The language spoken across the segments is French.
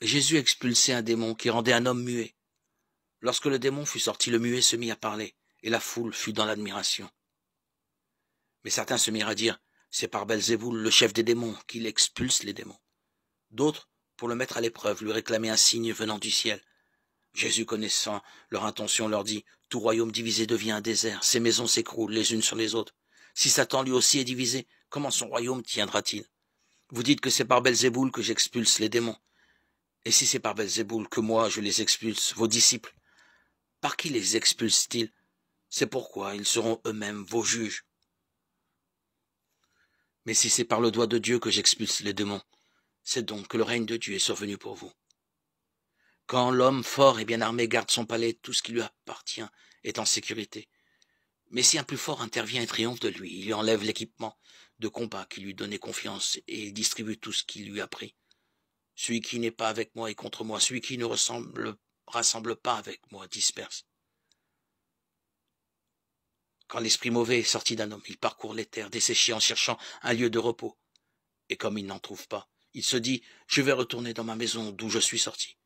Jésus expulsait un démon qui rendait un homme muet. Lorsque le démon fut sorti, le muet se mit à parler, et la foule fut dans l'admiration. Mais certains se mirent à dire, c'est par Belzéboul, le chef des démons, qu'il expulse les démons. D'autres, pour le mettre à l'épreuve, lui réclamaient un signe venant du ciel. Jésus, connaissant leur intention, leur dit, tout royaume divisé devient un désert, ses maisons s'écroulent les unes sur les autres. Si Satan lui aussi est divisé, comment son royaume tiendra-t-il? Vous dites que c'est par Belzéboul que j'expulse les démons. Et si c'est par Belzéboul que moi je les expulse, vos disciples, par qui les expulsent-ils? C'est pourquoi ils seront eux-mêmes vos juges. Mais si c'est par le doigt de Dieu que j'expulse les démons, c'est donc que le règne de Dieu est survenu pour vous. Quand l'homme fort et bien armé garde son palais, tout ce qui lui appartient est en sécurité. Mais si un plus fort intervient et triomphe de lui, il lui enlève l'équipement de combat qui lui donnait confiance et il distribue tout ce qu'il lui a pris. Celui qui n'est pas avec moi est contre moi, celui qui ne rassemble pas avec moi disperse. Quand l'esprit mauvais est sorti d'un homme, il parcourt les terres desséchées en cherchant un lieu de repos. Et comme il n'en trouve pas, il se dit, je vais retourner dans ma maison d'où je suis sorti.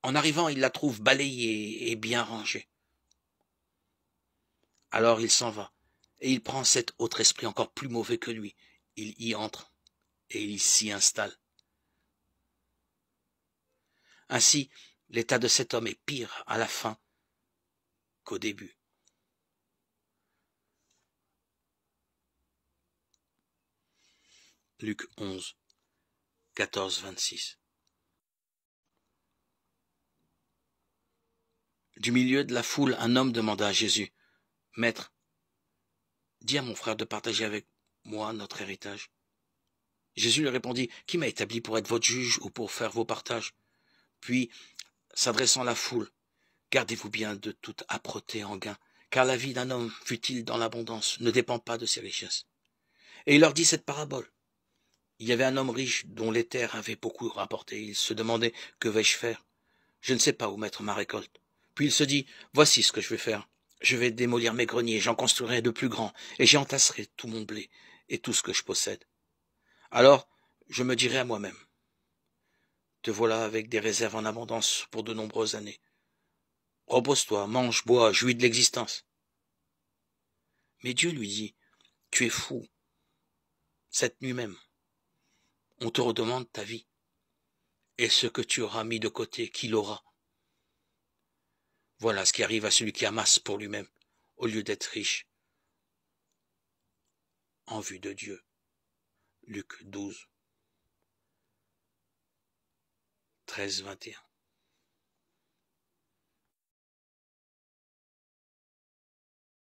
En arrivant, il la trouve balayée et bien rangée. Alors il s'en va, et il prend cet autre esprit encore plus mauvais que lui. Il y entre, et il s'y installe. Ainsi, l'état de cet homme est pire à la fin qu'au début. Luc 11, 14-26. Du milieu de la foule, un homme demanda à Jésus, « Maître, dis à mon frère de partager avec moi notre héritage. » Jésus lui répondit, « Qui m'a établi pour être votre juge ou pour faire vos partages ?» Puis, s'adressant à la foule, « Gardez-vous bien de toute âpreté en gain, car la vie d'un homme, fût-il dans l'abondance, ne dépend pas de ses richesses. » Et il leur dit cette parabole. Il y avait un homme riche dont les terres avaient beaucoup rapporté. Il se demandait, « Que vais-je faire? Je ne sais pas où mettre ma récolte. » Puis il se dit, « Voici ce que je vais faire. Je vais démolir mes greniers, j'en construirai de plus grands, et j'y entasserai tout mon blé et tout ce que je possède. Alors, je me dirai à moi-même, te voilà avec des réserves en abondance pour de nombreuses années. Repose-toi, mange, bois, jouis de l'existence. » Mais Dieu lui dit, « Tu es fou. Cette nuit même, on te redemande ta vie. Et ce que tu auras mis de côté, qui l'aura? Voilà ce qui arrive à celui qui amasse pour lui-même, au lieu d'être riche en vue de Dieu. » Luc 12, 13-21.